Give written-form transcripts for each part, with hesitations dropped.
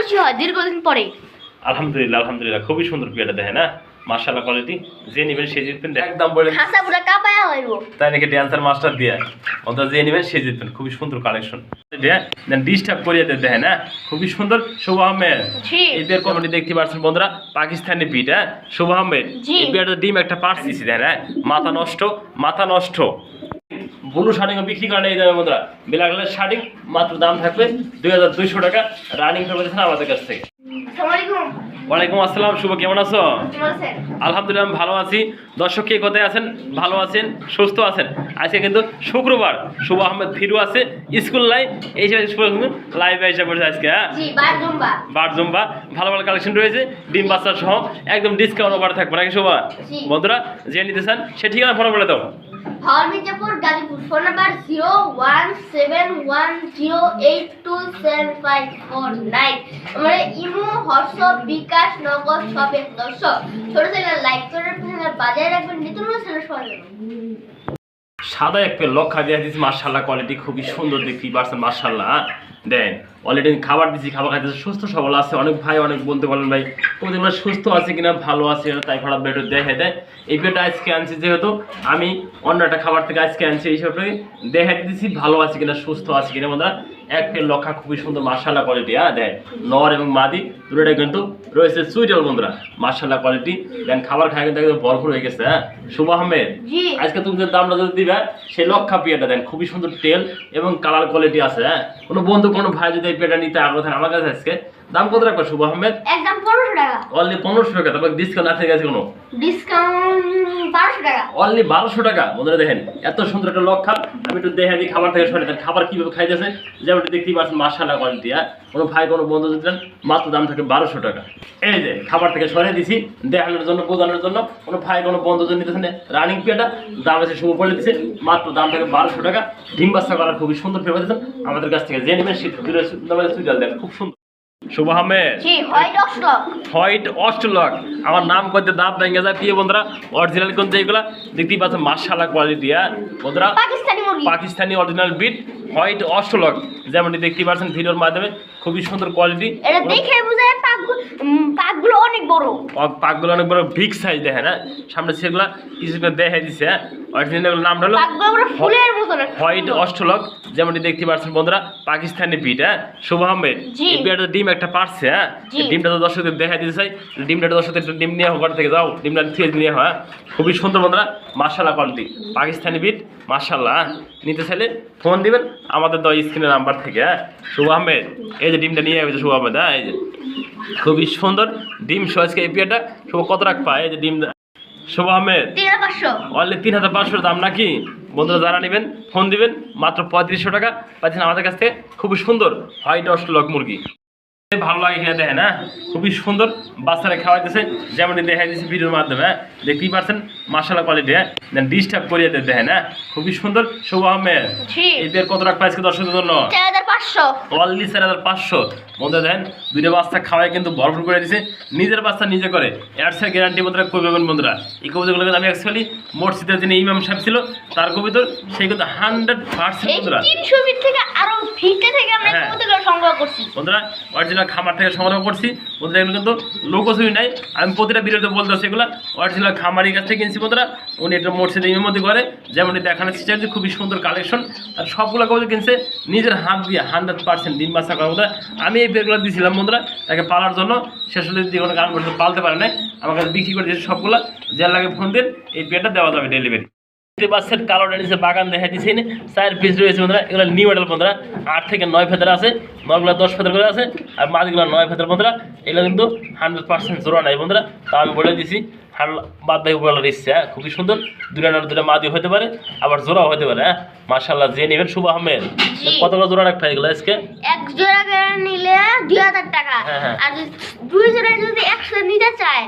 খুশি হয় দীর্ঘদিন পরে। আলহামদুলিল্লাহ আলহামদুলিল্লাহ, খুবই সুন্দর পেয়াটা দেখেন না, মাশাআল্লাহ কোয়ালিটি। যে নেবেন সে জিতবেন, একদম বলে খাসা পুরা কাপায়া হইব। তাই নাকি ড্যান্সার মাস্টার দিয়া অন্তত যে নেবেন সে জিতবেন, খুবই সুন্দর কালেকশন। দেন ডিস্টার্ব করিয়ে দেখেন না, খুবই সুন্দর। শুভ আহমেদ এই পেয়ার কমেডি দেখতে পাচ্ছেন বন্ধুরা, পাকিস্তানি বিট। হ্যাঁ শুভ আহমেদ এই পেয়ারটা ডিম একটা পার্স দিছি দেখেন, হ্যাঁ মাথা নষ্ট মাথা নষ্ট। ব্লু শার্টিং বিক্রি করেন এই দামে বন্ধুরা, ব্ল্যাক কালার শার্টিং মাত্র দাম থাকবে 2200 টাকা, রানিং পেয়েছেন আমাদের কাছ থেকে। ওয়ালাইকুম আসসালাম, শুভ কেমন আছো? আলহামদুলিল্লাহ আমি ভালো আছি। দর্শক কে কোথায় আছেন, ভালো আছেন, সুস্থ আছেন? আজকে কিন্তু শুক্রবার, শুভ আহমেদ ফিরু আছে, স্কুল নাই, এই লাইভ এসে পড়েছে আজকে। হ্যাঁ বার জুম্বা, ভালো ভালো কালেকশন রয়েছে, ডিম বাচ্চা সহ একদম ডিসকাউন্ট অফার থাকবে নাকি শোভা? বন্ধুরা যে নিতে চান সে ঠিকানা ফোন বলে দাও। Mirzapur Gazipur, phone number 01710827549। আমরা ইমো, হোয়াটসঅ্যাপ, বিকাশ, নগদ সবে। দর্শক ছোট ছেলে লাইক করে বাজারে রাখবেন, নিত্য নতুন ছেলে সবাই। সাদা এক পেয়ে লক্ষা দিয়ে দিচ্ছি, মার্শাল্লাহ কোয়ালিটি খুবই সুন্দর দেখতেই পারছেন, মার্শাল্লাহ দেন। অলরেডি খাবার দিচ্ছি, খাবার খাইতেছে, সুস্থ সবল আছে। অনেক ভাই অনেক বলতে বলেন ভাই তোমাদের সুস্থ আছে কিনা, ভালো আছে, তাই খারাপ বেড দেখে দেয়। এই পেটটা আজকে আনছি যেহেতু আমি অন্য একটা খাবার থেকে আজকে আনছি, এইসবটা দেখে দিচ্ছি ভালো আছে কিনা, সুস্থ আছে কিনা। বন্ধুরা এক পেয়ে লক্ষা খুবই সুন্দর মার্শাল্লাহ কোয়ালিটি। হ্যাঁ দেন নর এবং মাদি দুটোটাই কিন্তু রয়েছে সুইটাল বন্ধুরা, মার্শাল্লাহ কোয়ালিটি। দেন খাবার খাই কিন্তু একদম ভরপুর হয়ে গেছে। হ্যাঁ শুভ আহমেদ আজকে তুমি যে দামটা যদি দিবে সেই লক্ষা পেয়াটা দেন, খুবই সুন্দর তেল এবং কালার কোয়ালিটি আছে। হ্যাঁ কোনো বন্ধু কোনো ভাই যদি এই পেয়াটা নিতে আগ্রহ থাকেন আমার কাছে আজকে দাম কত রাখবে শুভ আহমেদ? একদম 1500 টাকা, অনলি 1500 টাকা। তারপর ডিসকাউন্ট আছে গেছে কোনো ডিসকাউন্ট 1200 টাকা, অনলি 1200 টাকা। বন্ধুরা দেখেন এত সুন্দর একটা লক্ষা, আমি একটু দেখে দিই খাবার থেকে সরে দেন, খাবার কিভাবে খাইতেছে যেমনটি দেখতেই পাচ্ছেন, মাশাআল্লাহ কোয়ালিটি। হ্যাঁ কোনো ভাই কোনো বন্ধু যদি দেন মাত্র দাম থাকে 1200 টাকা। এই যে খাবার থেকে সরে দিছি দেখানোর জন্য, বোঝানোর জন্য। কোনো ভাই কোনো বন্ধু যদি নিতেছেন রানিং পেয়াটা দাম আছে শুভ বলে দিচ্ছে, মাত্র দাম থাকে 1200 টাকা। ডিম বাচ্চা করার খুবই সুন্দর পেয়ে পাচ্ছেন আমাদের কাছ থেকে, যে নেবেন সুইটাল দেন, খুব সুন্দর। শুভ আহমেদ হোয়াইট অস্ট্রলক, আমার নাম করতে দাঁত ভেঙে যায় প্রিয় বন্ধুরা। অরিজিনাল কোন যেগুলা দেখতেই পাচ্ছেন মাশাআল্লাহ কোয়ালিটি। হ্যাঁ বন্ধুরা পাকিস্তানি অরিজিনাল বিট হোয়াইট অস্ট্রলক, যেমনটি দেখতে পাচ্ছেন ভিডিওর মাধ্যমে, খুবই সুন্দর কোয়ালিটি। এটা দেখে বোঝায় পাকগুলো অনেক বড়, পাকগুলো অনেক বড়, বিগ সাইজ দেখেন। হ্যাঁ সামনে সেগুলা কিছু দেখাই দিচ্ছে। হ্যাঁ অরিজিনাল নাম হলো হোয়াইট অস্ট্রলক, যেমনটি দেখতে পাচ্ছেন বন্ধুরা, পাকিস্তানি বিট। হ্যাঁ শুভ আহমেদ এই বিটটা ডিম একটা পারছে। হ্যাঁ ডিমটা তো দর্শকদের দেখাই দিতে চাই, ডিমটা দর্শকদের ডিম নিয়ে ঘর থেকে যাও, ডিমটা থিয়ে নিয়ে হয়। খুবই সুন্দর বন্ধুরা, মাশাআল্লাহ কোয়ালিটি পাকিস্তানি বিট, মাশাআল্লাহ। নিতে চাইলে ফোন দিবেন আমাদের স্ক্রিনের নাম্বার থেকে। হ্যাঁ শুভ আহমেদ এই যে ডিমটা নিয়ে আসবে শুভ আহমেদ। হ্যাঁ এই যে খুবই সুন্দর ডিম সহজকে এই পেয়ারটা শুভ কত রাখ পায়, এই যে ডিম শুভ আহমেদ অনলি 3500 দাম নাকি? বন্ধুরা যারা নেবেন ফোন দিবেন, মাত্র 3500 টাকা পাচ্ছেন আমাদের কাছ থেকে খুবই সুন্দর হোয়াইট অস্ট্রলক মুরগি। ভালো লাগে কিনা দেখেন। হ্যাঁ খুবই সুন্দর বাচ্চারা খাওয়াইতেছে, যেমনটি দেখাই দিচ্ছে ভিডিওর মাধ্যমে। হ্যাঁ দেখতেই পাচ্ছেন মাশাআল্লাহ কোয়ালিটি। হ্যাঁ ডিস্টার্ব করিয়ে দেখেন। হ্যাঁ খুবই সুন্দর। শুভ আহমেদ এদের কত টাকা প্রাইস দর্শকদের জন্য? 4500, অনলি 4500। বন্ধুরা দেখেন দুইটা বাচ্চা খাওয়াই কিন্তু ভরপুর করে দিচ্ছে, নিজের বাচ্চা নিজে করে, এয়ারসেল গ্যারান্টি বন্ধুরা করবেন। বন্ধুরা এই কবিতাগুলো কিন্তু আমি অ্যাকচুয়ালি মসজিদের যিনি ইমাম সাহেব ছিল তার কবিতর, সেই কিন্তু 100% বন্ধুরা 300 ফিট থেকে আরো ফিটে থেকে আমরা কবিতাগুলো সংগ্রহ করছি বন্ধুরা, অরিজিনাল খামার থেকে সংগ্রহ করছি বন্ধুরা। এগুলো কিন্তু লোকসুই নাই, আমি প্রতিটা ভিডিওতে বলতে হচ্ছে এগুলো অরিজিনাল খামারির কাছ থেকে কিনছি বন্ধুরা। উনি এটা মসজিদের ইমামের মধ্যে করে, যেমনটি দেখানোর চেষ্টা করছে, খুবই সুন্দর কালেকশন। আর সবগুলো কবিতা কিনছে নিজের হাত দিয়ে 100% ডিম বাচ্চা করা বন্ধুরা। আমি এই পেগুলো দিয়েছিলাম বন্ধুরা তাকে পালার জন্য, শেষ হলে যদি কোনো কারণ করতে পালতে পারে না, আমার কাছে বিক্রি করে দিয়েছে সবগুলো। যে লাগে ফোন দিন এই পেটা দেওয়া যাবে ডেলিভারি। বাচ্চার কালোটা নিচে বাগান দেখা দিচ্ছে, 4 পিস রয়েছে বন্ধুরা। এগুলো নিউ মডেল বন্ধুরা, 8 থেকে 9 ফেদার আছে, 9গুলো 10 ফেদার করে আছে, আর মাদিগুলো 9 ফেদার বন্ধুরা। এগুলো কিন্তু 100% জোড়া নাই বন্ধুরা, তা আমি বলে দিছি। বাদ বাকি উপরে দিচ্ছে। হ্যাঁ খুবই সুন্দর, দুটা মাদি হতে পারে, আবার জোড়াও হতে পারে। হ্যাঁ মাশাআল্লাহ যে নেবেন শুভ আহমেদ কতগুলো জোড়া রাখতে হয় এগুলো আজকে? এক জোড়া নিলে 2000 টাকা, আর 2 জোড়া যদি একসাথে নিতে চায়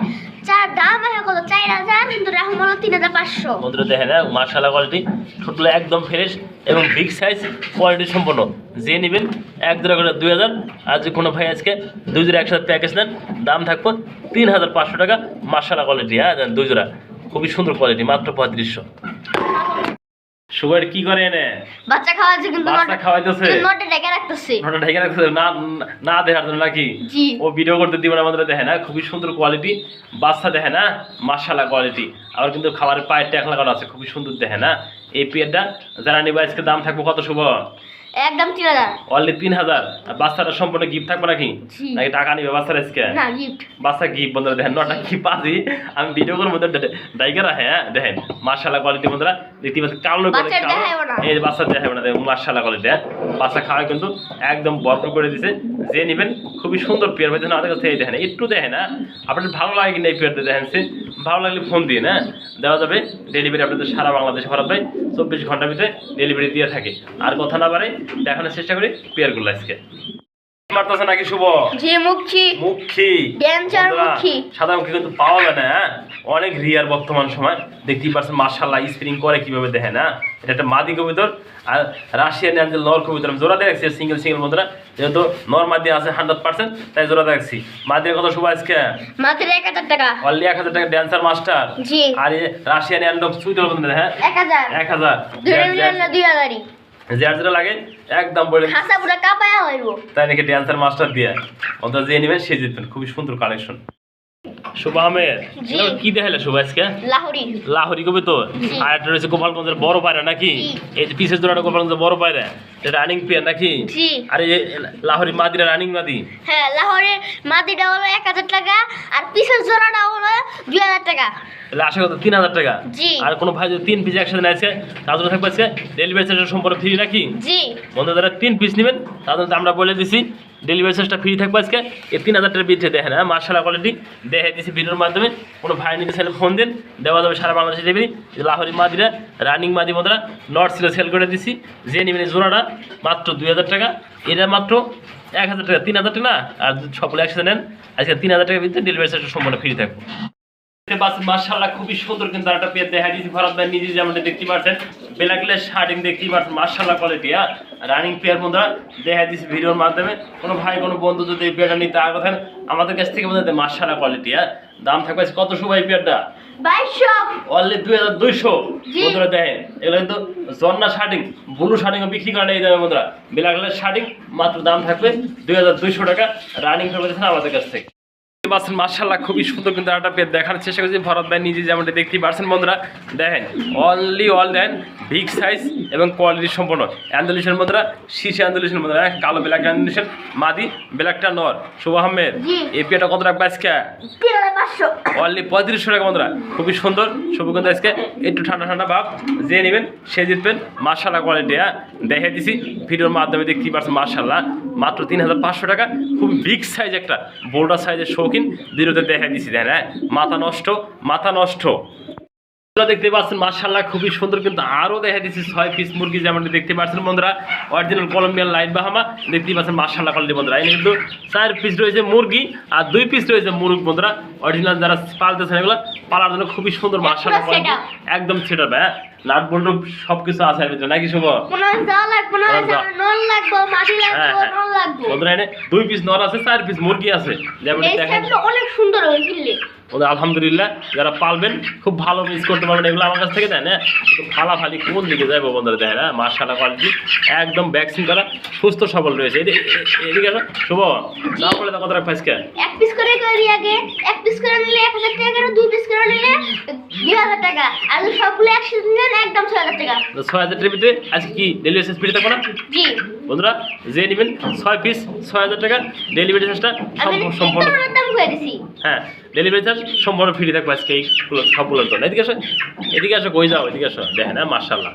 চার দাম আছে কত 4000, কিন্তু রাখুন 3500। বন্ধুরা দেখেন মাশাআল্লাহ কোয়ালিটি, ছোটগুলো একদম ফ্রেশ এবং বিগ সাইজ কোয়ালিটি সম্পন্ন। যে নেবেন এক জোড়া করে 2000, আর যে কোনো ভাই আজকে 2 জোড়া একসাথে প্যাকেজ নেন দাম থাকবো 3500 টাকা। মাশাআল্লাহ কোয়ালিটি। হ্যাঁ 2 জোড়া খুবই সুন্দর কোয়ালিটি, মাত্র 3500। শুভর কি করে এনে বাচ্চা খাওয়াচ্ছে কিন্তু বাচ্চা খাওয়াইতেছে নটে ঢেকে রাখতেছে নটা ঢেকে রাখতেছে না না দেখার জন্য নাকি জি ও ভিডিও করতে দিব না আমাদের দেখে না খুবই সুন্দর কোয়ালিটি বাচ্চা দেখে না মাশাআল্লাহ কোয়ালিটি আবার কিন্তু খাবারের পায়ের ট্যাগ লাগানো আছে খুবই সুন্দর দেখে না এই পেয়ারটা যারা নিবে আজকে দাম থাকবে কত শুভ একদম 3000 অনলি 3000 আর বাচ্চাটা সম্পূর্ণ গিফট থাকবে নাকি জি নাকি টাকা নিবে বাচ্চার আজকে না গিফট বাচ্চা গিফট বন্ধুরা দেখেন নটা কি পাজি আমি ভিডিও করার মধ্যে ডাইকারা হ্যাঁ দেখেন মাশাআল্লাহ কোয়ালিটি বন্ধুরা দেখতে পাচ্ছেন কালো করে বাচ্চা দেখাইবো না এই যে বাচ্চা দেখাইবো না দেখুন মাশাআল্লাহ কোয়ালিটি বাচ্চা খাওয়া কিন্তু একদম ভরপুর করে দিয়েছে যে নেবেন খুবই সুন্দর পেয়ার পাইছেন আমাদের কাছে এই দেখেন একটু দেখেন না আপনাদের ভালো লাগে কিনা এই পেয়ারটা দেখেন ভালো লাগলে ফোন দিন হ্যাঁ দেওয়া যাবে ডেলিভারি আপনাদের সারা বাংলাদেশে ভারত ভাই 24 ঘন্টার ভিতরে ডেলিভারি দিয়ে থাকে আর কথা না বাড়ে দেখানোর চেষ্টা করি পেয়ারগুলো আজকে মারতেছে নাকি শুভ জি মুখী ড্যান্সার মুখী সাদা মুখী কিন্তু পাওয়া যায় না অনেক রিয়ার বর্তমান সময় দেখতেই পাচ্ছেন মাশাআল্লাহ স্প্রিং করে কিভাবে দেখেন না এটা একটা মাদি কবুতর আর রাশিয়ান অ্যাঞ্জেল নর কবুতর জোড়া দেখছি সিঙ্গেল বন্ধুরা যেহেতু নর মাদি আছে 100% তাই জোড়া দেখছি মাদির কত শুভ আজকে মাত্র 1000 টাকা অনলি 1000 টাকা ড্যান্সার মাস্টার জি আর রাশিয়ান অ্যান্ডক সুইটল বন্ধুরা হ্যাঁ 1000 2000 যার যেটা লাগে একদম বলে খাসা পুরো কাপায়া হইব তাই নাকি ড্যান্সার মাস্টার দিয়ে অন্তত যে নেবেন সে জিতবেন খুবই সুন্দর কালেকশন শুভ আহমেদ কি দেখালে শুভ আজকে লাহোরি কবি তো আর একটা রয়েছে গোপালগঞ্জের বড় পায়রা নাকি এই যে পিসের জোড়াটা গোপালগঞ্জের বড় পায়রা এটা রানিং পেয়ার নাকি আর এই লাহোরি মাদিরা রানিং মাদি হ্যাঁ লাহোরের মাদিটা হলো 1000 টাকা আর পিসের জোড়াটা হলো 2000 টাকা তাহলে আশা কত 3000 টাকা আর কোনো ভাই যদি 3 পিস একসাথে নেয় তার জন্য থাকবে আজকে ডেলিভারি চার্জ সম্পূর্ণ ফ্রি নাকি জি বন্ধু যারা 3 পিস নেবেন তাদের আমরা বলে দিছি ডেলিভারি চার্জটা ফ্রি থাকবে আজকে এই 3000 টাকার বিলটা দেখেন হ্যাঁ মাশাআল্লাহ কোয়ালিটি দেখে দিছি ভিডিওর মাধ্যমে কোনো ভাই নিতে চাইলে ফোন দিন দেওয়া যাবে সারা বাংলাদেশে ডেলিভারি লাহোরি মাদিরা রানিং মাদি বন্ধুরা নর্থ সিলে সেল করে দিছি যে নেবেন জোড়াটা মাত্র 2000 টাকা এটা মাত্র 1000 টাকা 3000 টাকা না আর সকলে একসাথে নেন আজকে 3000 টাকার ভিতরে ডেলিভারি চার্জটা সম্পূর্ণ ফ্রি থাকবে মাশাআল্লাহ খুবই সুন্দর কিন্তু একটা পেয়ে দেখা দিয়েছি ভরত ভাই নিজে যেমন দেখতে পাচ্ছেন ব্ল্যাকলেস শার্টিং দেখতেই পাচ্ছেন মাশাআল্লাহ কোয়ালিটি রানিং পেয়ার বন্ধুরা দেখা দিয়েছি ভিডিওর মাধ্যমে কোনো ভাই কোনো বন্ধু যদি এই পেয়ারটা নিতে আগ্রহ থাকেন আমাদের কাছ থেকে বলতে মাশাআল্লাহ কোয়ালিটি দাম থাকবে কত শুভ এই পেয়ারটা 2200 অনলি 2200 বন্ধুরা দেখেন এগুলো কিন্তু জন্না শার্টিং ব্লু শার্টিং বিক্রি করেন এই দামে বন্ধুরা ব্ল্যাকলেস শার্টিং মাত্র দাম থাকবে 2200 টাকা রানিং পেয়ে আমাদের কাছ থেকে মাশাআল্লাহ খুবই সুন্দর কিন্তু একটা পেয়ার দেখার চেষ্টা করছি ভরত ভাই নিজে যেমনটা দেখতেই পারছেন বন্ধুরা দেখেন অনলি অল দেন বিগ সাইজ এবং কোয়ালিটি সম্পন্ন অ্যান্ডালুশন বন্ধুরা শীর্ষে অ্যান্ডালুশন বন্ধুরা কালো ব্ল্যাক অ্যান্ডালুশন মাদি ব্ল্যাকটা নর শুভ আহমেদ এই পেয়ারটা কত রাখবে আজকে 3500 অনলি 3500 টাকা বন্ধুরা খুবই সুন্দর শুভ কিন্তু আজকে একটু ঠান্ডা ঠান্ডা ভাব যে নেবেন সে জিতবেন মাশাআল্লাহ কোয়ালিটি দেখে দিছি ভিডিওর মাধ্যমে দেখতেই পারছেন মাশাআল্লাহ মাত্র 3500 টাকা খুব বিগ সাইজ একটা বোল্ডার সাইজের শৌখিন ভিডিওতে দেখা দিছি দেখেন হ্যাঁ মাথা নষ্ট দেখতে পাচ্ছেন মাশাআল্লাহ খুবই সুন্দর কিন্তু আরো দেখা দিচ্ছি 6 পিস মুরগি যেমন দেখতে পাচ্ছেন বন্ধুরা অরিজিনাল কলম্বিয়ান লাইট বাহামা দেখতে পাচ্ছেন মাশাআল্লাহ কোয়ালিটি বন্ধুরা এখানে কিন্তু 4 পিস রয়েছে মুরগি আর 2 পিস রয়েছে মুরগ বন্ধুরা অরিজিনাল যারা পালতেছেন এগুলো পালার জন্য খুবই সুন্দর মাশাআল্লাহ কোয়ালিটি একদম সেটআপ হ্যাঁ নাট বল্ট সবকিছু আছে এর ভিতরে নাকি শুভ বন্ধুরা এখানে 2 পিস নর আছে 4 পিস মুরগি আছে যেমন দেখেন অনেক সুন্দর হয়েছিল আলহামদুলিল্লাহ যারা পালবেন খুব ভালো মিস করতে পারবেন এগুলো আমার কাছ থেকে দেন হ্যাঁ ফালাফালি কোন দিকে যাবো বন্ধুরা দেখেন হ্যাঁ মাশাআল্লাহ কোয়ালিটি একদম ভ্যাকসিন করা সুস্থ সবল রয়েছে এদিকে আসো শুভ দাম বলে কত রাখ ফাইসকে এক পিস করে করি আগে এক পিস করে নিলে 1000 টাকা আর 2 পিস করে নিলে 2000 টাকা আর সবগুলো একসাথে নিলে একদম 6000 টাকা তো 6000 টাকার ভিতরে আজকে কি ডেলিভারি চার্জ ফ্রি থাকবে না জি বন্ধুরা যে নেবেন 6 পিস 6000 টাকা ডেলিভারি চার্জটা সম্পূর্ণ দাম করে দিছি হ্যাঁ ডেলিভারি চার্জ সম্পূর্ণ ফ্রি থাকবে আজকে এইগুলো সবগুলোর জন্য এদিকে আসো কই যাও এদিকে আসো দেখেন হ্যাঁ মাশাআল্লাহ